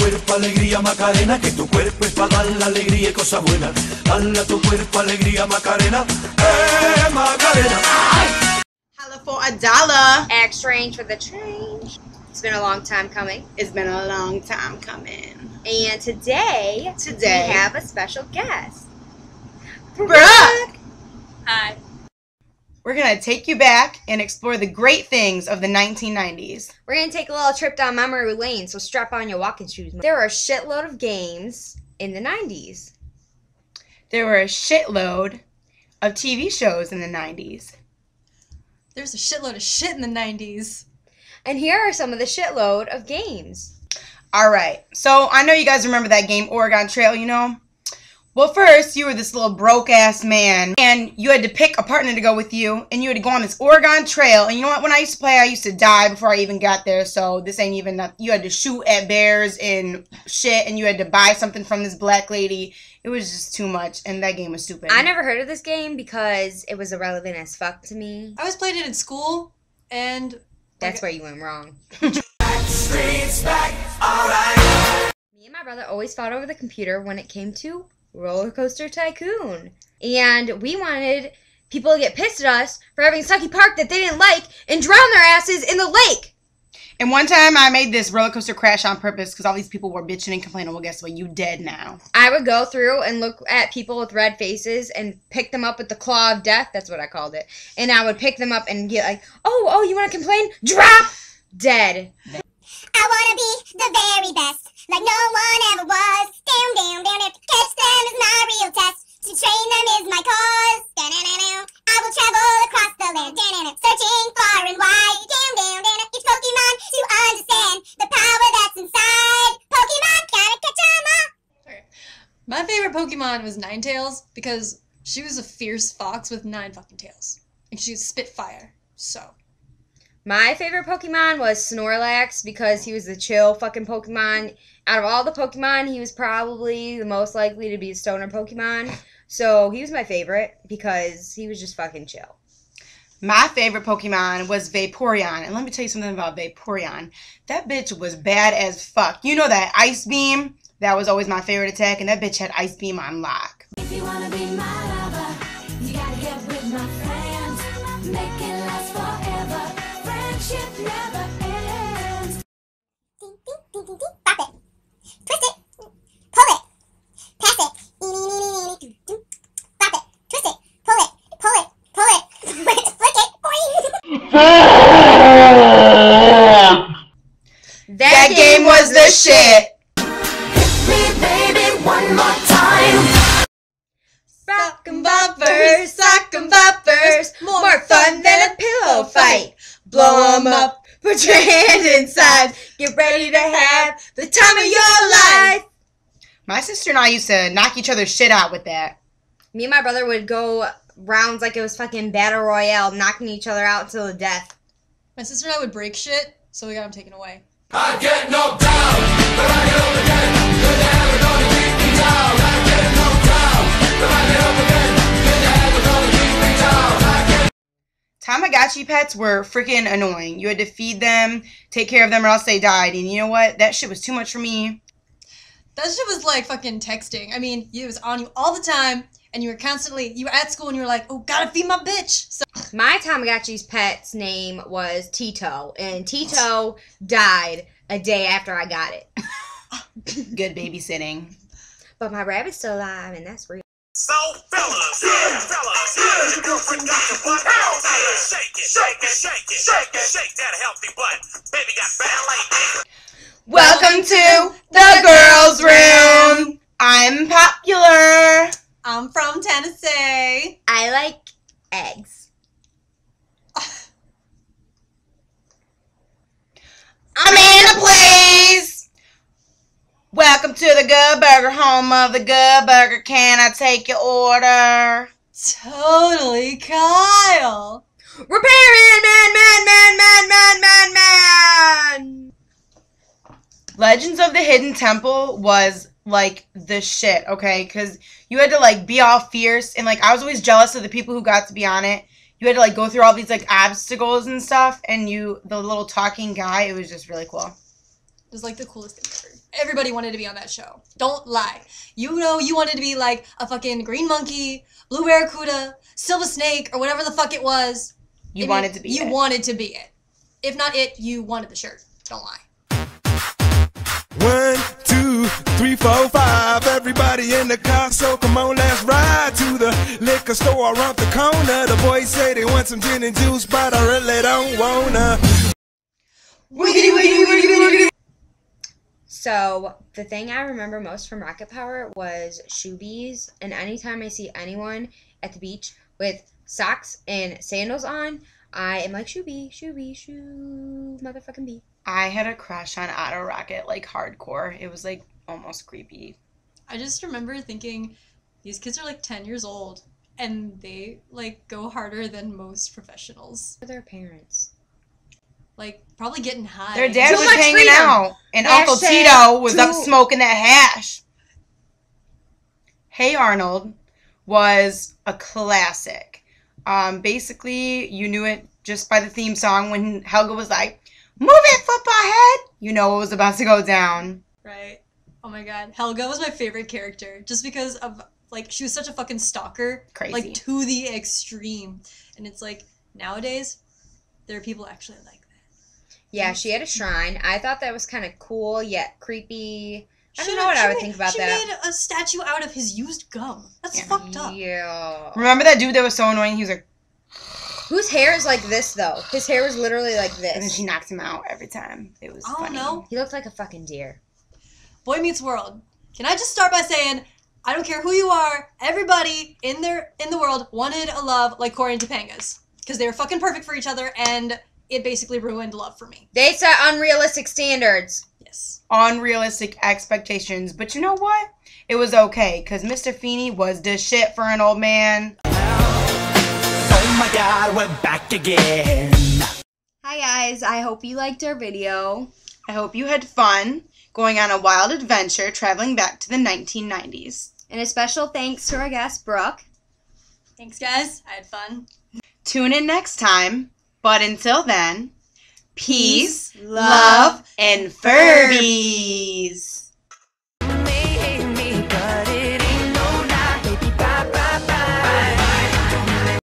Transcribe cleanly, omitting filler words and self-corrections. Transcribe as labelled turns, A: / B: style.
A: cuerpo alegría Macarena, que tu cuerpo es para dar la alegría y cosas buenas. Dale a tu cuerpo alegría Macarena, Macarena.
B: Holla for $1.
C: Exchange for the change. It's been a long time coming.
B: It's been a long time coming.
C: And today we have a special guest.
B: Brooke!
C: Hi.
B: We're going to take you back and explore the great things of the 1990s.
C: We're going to take a little trip down memory lane, so strap on your walking shoes. There are a shitload of games in the 90s.
B: There were a shitload of TV shows in the 90s.
D: There's a shitload of shit in the 90s.
C: And here are some of the shitload of games.
B: Alright, so I know you guys remember that game, Oregon Trail, you know? Well, first, you were this little broke-ass man, and you had to pick a partner to go with you, and you had to go on this Oregon Trail, and you know what? When I used to play, I used to die before I even got there, so this ain't even nothing. You had to shoot at bears and shit, and you had to buy something from this black lady. It was just too much, and that game was stupid.
C: I never heard of this game because it was irrelevant as fuck to me.
D: I always played it in school, and...
C: That's where you went wrong.
A: Streets back, alright.
C: Me and my brother always fought over the computer when it came to Roller Coaster Tycoon. And we wanted people to get pissed at us for having Sucky Park that they didn't like and drown their asses in the lake.
B: And one time I made this roller coaster crash on purpose because all these people were bitching and complaining. Well, guess what? You dead now.
C: I would go through and look at people with red faces and pick them up with the claw of death. That's what I called it. And I would pick them up and get like, oh, you want to complain? Drop! Dead.
E: I wanna be the very best, like no one ever was. Down, have to catch them is my real test. To train them is my cause. I will travel across the land, searching far and wide. Down, each Pokemon to understand the power that's inside. Pokemon, gotta catch 'em all.
D: Okay. My favorite Pokemon was Ninetales because she was a fierce fox with 9 fucking tails. And she could spit fire, so...
C: My favorite Pokemon was Snorlax because he was the chill fucking Pokemon. Out of all the Pokemon, he was probably the most likely to be a stoner Pokemon. So he was my favorite because he was just fucking chill.
B: My favorite Pokemon was Vaporeon. And let me tell you something about Vaporeon. That bitch was bad as fuck. You know that Ice Beam? That was always my favorite attack. And that bitch had Ice Beam on lock.
F: If you wanna be my lover, you gotta get with my friends. Make it last forever. Friendship never ends.
E: Ding, ding, ding, ding, ding. Bop it. Twist it. Pull it. Pass it. Bop it. Twist it. Pull it. Pull it. Pull it. Flick it. Boing.
B: That game was the shit.
F: Hit me, baby, one more time.
C: Rock'em boppers, sock'em boppers, more fun than a pillow fight. Blow 'em up, put your hand inside, get ready to have the time of your life.
B: My sister and I used to knock each other's shit out with that.
C: Me and my brother would go rounds like it was fucking Battle Royale, knocking each other out until the death.
D: My sister and I would break shit, so we got them taken away.
A: I get knocked down, but I get up again. You're never gonna keep me down. I get knocked down, but I get up again. You're never gonna keep me down.
B: Tamagotchi pets were freaking annoying. You had to feed them, take care of them, or else they died. And you know what? That shit was too much for me.
D: That shit was like fucking texting. I mean, it was on you all the time, and you were at school and you were like, oh, gotta feed my bitch. So
C: My Tamagotchi's pet's name was Tito, and Tito died a day after I got it.
B: Good babysitting.
C: But my rabbit's still alive, and that's real.
G: So, fellas, here's your girlfriend got your butt. Shake that healthy butt. Baby got ballet.
B: Welcome to the girls' room. I'm popular.
D: I'm from Tennessee.
C: I like eggs.
B: Amanda, please. Welcome to the Good Burger, home of the Good Burger. Can I take your order?
D: Totally, Kyle.
C: Repairman, man.
B: Legends of the Hidden Temple was like the shit, okay? Because you had to like be all fierce, and like I was always jealous of the people who got to be on it. You had to like go through all these like obstacles and stuff, and the little talking guy, it was just really cool.
D: It was like the coolest thing ever. Everybody wanted to be on that show. Don't lie. You know you wanted to be like a fucking green monkey, blue barracuda, silver snake, or whatever the fuck it was.
B: You wanted to be
D: You
B: it.
D: wanted to be it. If not it, you wanted the shirt. Don't lie.
H: 1, 2, 3, 4, 5. Everybody in the car, so come on, let's ride to the liquor store around the corner. The boys say they want some gin and juice, but I really don't wanna.
D: Wiggity, wiggity, wiggity, wiggity.
C: So the thing I remember most from Rocket Power was shoe bees, and anytime I see anyone at the beach with socks and sandals on, I am like, shoe bee, shoe bee, shoe motherfucking bee.
B: I had a crush on Otto Rocket, like hardcore. It was like almost creepy.
D: I just remember thinking, these kids are like 10 years old, and they like go harder than most professionals.
C: For their parents.
D: Like, probably getting high.
B: Their dad
C: Too
B: was
C: much
B: hanging
C: freedom.
B: out, and Uncle
C: Hashtag
B: Tito was up
C: too-
B: smoking that hash. Hey Arnold was a classic. Basically, you knew it just by the theme song when Helga was like, "Move it, football head!" You know what was about to go down.
D: Right. Oh my god. Helga was my favorite character just because of, like, she was such a fucking stalker.
B: Crazy.
D: Like, to the extreme. And it's like, nowadays, there are people actually like that.
C: Yeah, she had a shrine. I thought that was kind of cool yet creepy. I
D: She
C: don't know what I would
D: made-
C: think about
D: she
C: that.
D: made a statue out of his used gum. That's
B: Yeah.
D: fucked up.
C: Yeah.
B: Remember that dude that was so annoying? He was like,
C: Whose hair is like this though? His hair was literally like
B: and then
C: this.
B: she knocked him out every time. It was
D: I don't
B: funny.
D: know.
C: He looked like a fucking deer.
D: Boy Meets World. Can I just start by saying, I don't care who you are, everybody in the world wanted a love like Corey and Topanga's. Because they were fucking perfect for each other, and it basically ruined love for me.
C: They set unrealistic standards.
D: Yes.
B: Unrealistic expectations. But you know what? It was okay, because Mr. Feeney was the shit for an old man.
A: Oh my god, we're back again.
C: Hi guys, I hope you liked our video.
B: I hope you had fun going on a wild adventure traveling back to the 1990s.
C: And a special thanks to our guest, Brooke.
D: Thanks, guys. I had fun.
B: Tune in next time. But until then, peace,
C: love,
B: love, and Furbies.